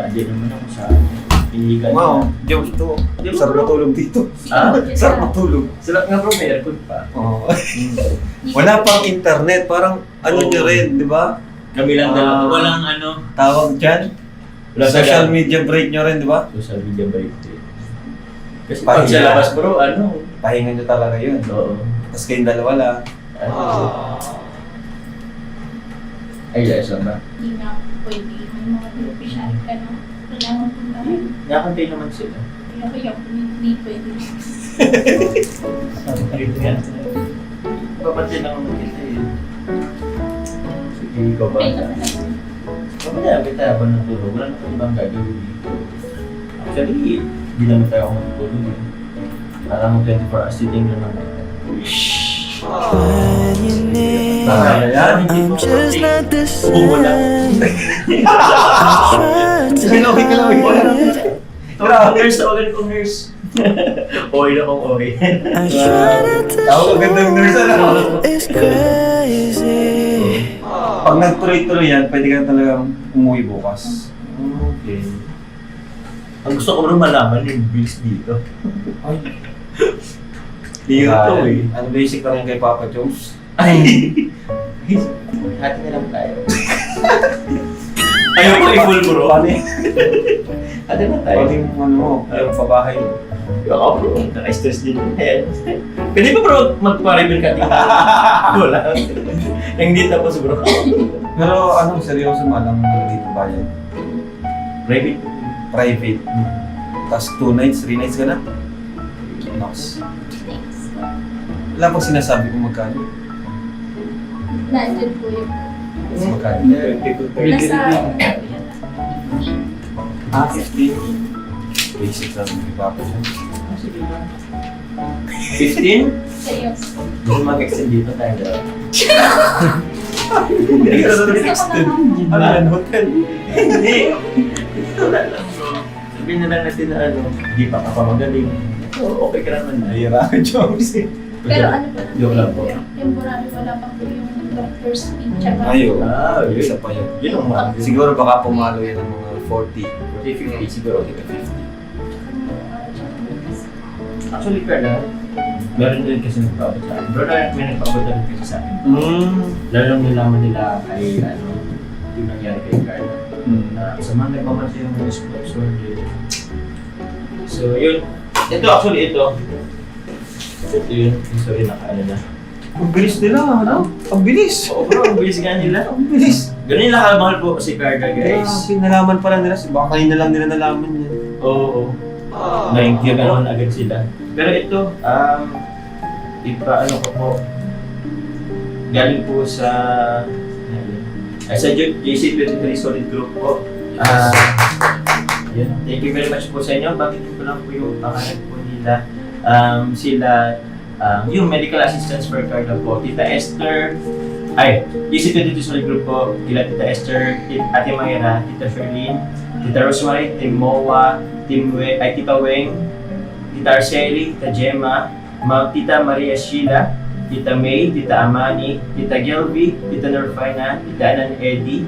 Hindi naman ako sa iligan. Wow, Diyos ito. Di ba, Sarap bro? matulog dito. Ah? Sarap matulog. Sarap nga bro, may aircon pa. Oo. Wala pang internet, parang ano Oo. nyo rin, di ba? Kami lang dalawa. Ah. Walang ano. Tawag dyan. Wala Social talaga. media break nyo rin, di ba? Social media break din. Kasi pag sa Pahinga. labas bro, ano? Pahinga nyo talaga yun. Oo. Tapos kayong dalawa lang. Ay, yes, ba? Hindi nga pwede. May mga beneficiary ka na. Kailangan po naman. Nakakantay naman sila. Kaya hindi pwede. Papantay lang naman kita eh. Sige, ikaw ba? Okay naman ako. Mamaya, kita habang natulog. Wala na kang ibang gagawin dito. Actually, hindi naman tayo ako matutulog eh. Parang 24 hours sitting na naman. Kaya yan. Just not the Bumo lang. Kilawin, kilawin. Ito, nurse na ulit kong nurse. Okay na kong okay. I try not to Ako magandang nurse na. It's crazy. Pag nagtuloy-tuloy yan, pwede ka talagang umuwi bukas. Okay. Ang gusto ko rin malaman yung bills dito. Ay. Yun to eh. Ano basic lang kay Papa Jones? Ay! Hati na lang tayo. Ayaw ko i-full bro. Paano yun? Hati na tayo. Paano yung ano mo, yung pabahay mo? Ako bro, naka-stress din yun. Pwede ba bro magpa-reveal ka dito? Wala. Yung hindi tapos bro. Pero ano, seryoso malang dito bayan? Private. Private. Tapos 2 nights, 3 nights ka na? Nox. Thanks. Wala pang sinasabi kung magkano. Nandun po yung Mas magkano. nasa Ah, 15. Basic lang kay Papa Jones. 15? sa'yo. Gusto mag-extend dito tayo daw. Hindi ka na extend. Ano yan, hotel? Hindi. Ito na lang bro. Sabihin na lang natin na ano, hindi pa ka magaling. So, okay ka naman na. Nahira ka, Jones. Pero ano pa Joke lang po. temporary wala pa po yung doctor's fee. Tsaka Ayun. Ah, yun. Isa pa yun. Yun ang mahal. Siguro baka pumalo yan ng mga 40. 50 siguro. 50. Actually, Carla, meron din kasi nagpapabot sa akin. Bro, may nagpapabot din kasi sa akin. Lalo nang nalaman nila kay, ano, yung nangyari kay Carla. Na sa mga nagpapabot yung mga sponsor din. So, yun. Ito, actually, ito. Ito yun. Sorry, nakaano na. Ang bilis nila, ano? Ang bilis. Oo, bro, ang bilis nga nila. Ang bilis. Ganun yung lakamahal po si Carla, guys. Grabe, nalaman pala nila. Baka kanina lang nila nalaman yan. Oo. Nagkaganon agad sila. Pero ito, ano ko po, galing po sa JC23 Solid Group po. Yun. Thank you very much po sa inyo. Bakit ko lang po yung pangalan po nila. Sila, yung medical assistance for Carla po, Tita Esther, JC23 Solid Group po, kila Tita Esther, Ate Mayra, Tita Ferlin, Tita Rosemary, Tim Moa, Tita Weng, Tita Arceli, Tita Gemma, Tita Maria Sheila, Tita May, Tita Amani, Tita Gelby, Tita Norfina, Tita Anan Eddie,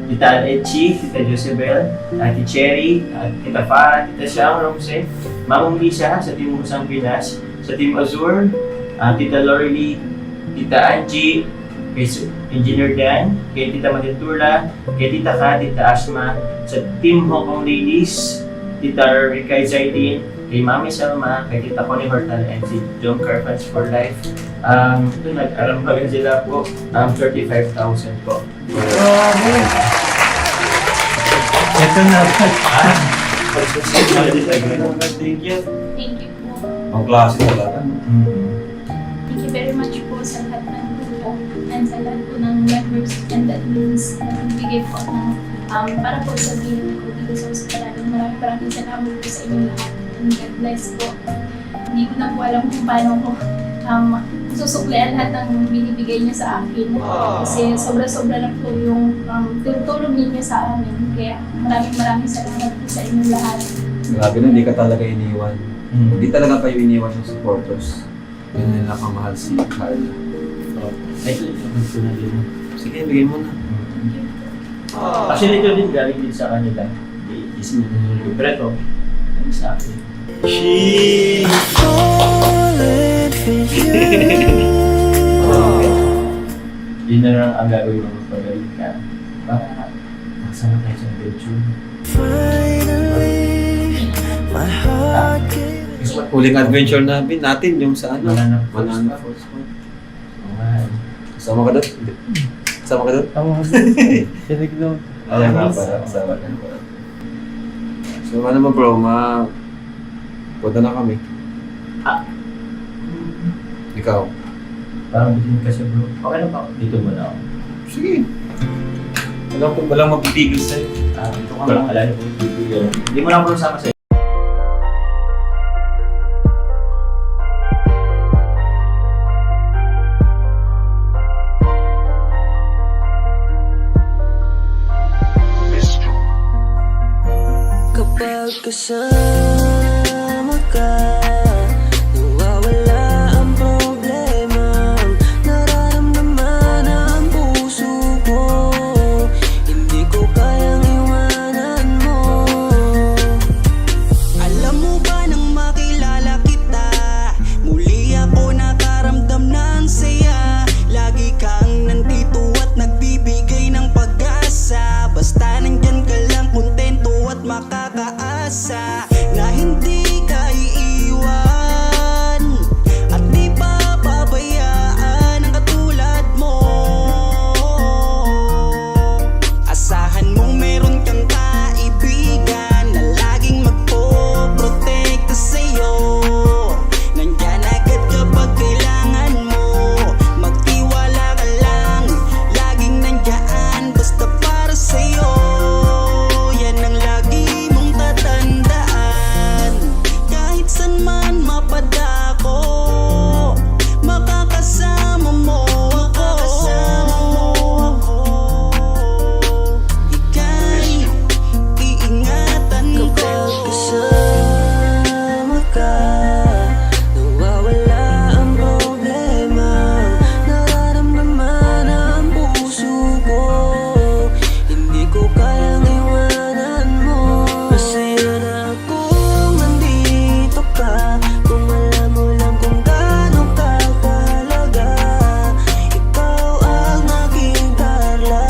Tita Alechi, Tita Josebel, Ate Cherry, Tita Farah, Tita Siang Romse, Mamong Lisa sa Team Musang Pinas, sa Team Azur, Tita Lorely, Tita Angie, kay Engineer Dan, kay Tita Matitula, kay Tita Ka, Tita Asma, sa Team Hong Kong Ladies, Tita Rikay Zaidin, kay Mami Selma, kay Tita Connie Hortal, and si John Carpans for Life. Ito nag-arambagan sila po, 35,000 po. Ito na. Thank you. thank you po. Ang klase talaga. Thank you very much po sa lahat ng grupo and sa lahat po ng members and admins na nagbigay po ng para po sa bilin ko dito sa hospital. Maraming salamat po sa inyo lahat. And God bless po. Hindi ko na po alam kung paano ko susuklian lahat ng binibigay niyo sa akin. Kasi sobra-sobra na po yung tulong niyo sa amin. Kaya maraming salamat po sa inyo lahat. Grabe na, hindi ka talaga iniwan. Hindi talaga kayo iniwan ng supporters. Ganyan nila kamahal si Carla. Actually, ito na din. Sige, bigay mo na. Actually, ito din galing din sa kanila. isip mo nung pero ito, ano sa akin? falling for you. Yun na lang ang gagawin mo magpagaling ka para magsama tayo sa adventure. Finally, my heart gave Huling adventure natin yung sa ano? Banana Banana Falls. Falls. Okay. Kasama ka doon? Hindi. Kasama ka doon? Tama ka. Sinig daw. Ayan nga pala, kasama ka. So ano mo bro, punta na kami. Ikaw? Parang bitin kasi bro. Okay lang ba? Dito muna ako. Sige. Walang mapitigil sa'yo. Ito ka lang alala ko. Hindi mo lang bro sama sa'yo. kapag kasama ka, nawawala ang problema. Nararamdaman ang puso ko, hindi ko kayang iwanan mo. Alam mo ba nang makilala kita, muli ako nakaramdam ng saya. Lagi kang nandito at nagbibigay ng pag-asa. Basta nandyan ka lang, kontento at makakaasa na hindi ka iiwan at di papabayaan ang katulad mo. Asahan mong meron kang kaibigan na laging magpoprotekta sa'yo. Nandyan agad kapag kailangan mo, magtiwala ka lang, laging nandyan basta para sa'yo. Yan ang lagi mong tatandaan, kahit saan man mapadako, makakasama mo ako. Ika'y iingatan ko. Kapag kasama ka, nawawala ang problema. Nararamdaman ang puso ko, hindi ko kayang iwanan mo. Masaya na akong nandito ka, kung alam mo lang kung gaano ka kahalaga. Ikaw ang aking Carla,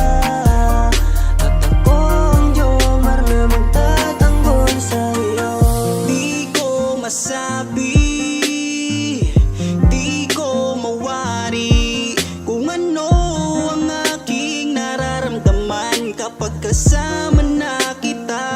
at ako ang Jomar na magtatanggol sa'yo. Di ko masabi, di ko mawari kung ano ang aking nararamdaman kapag kasama na kita.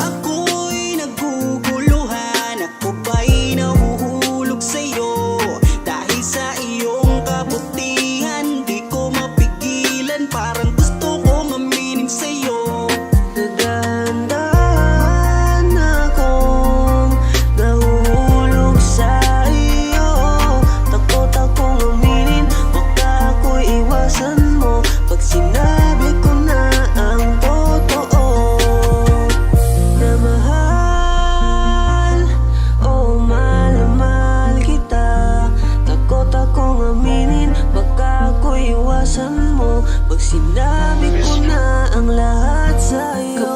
Ako'y naguguluhan, ako ba'y nahuhulog sa'yo? Dahil sa iyong kabutihan, di ko mapigilan, parang gusto kong aminin sa'yo. Nagdahan akong nahuhulog sa iyo. Takot akong aminin, baka ako'y iwasan mo pag sinabi ko na ang totoo. Na mahal, oh mahal na mahal kita. Takot akong aminin, baka ako'y iwasan mo pag sinabi ko na ang lahat sa'yo.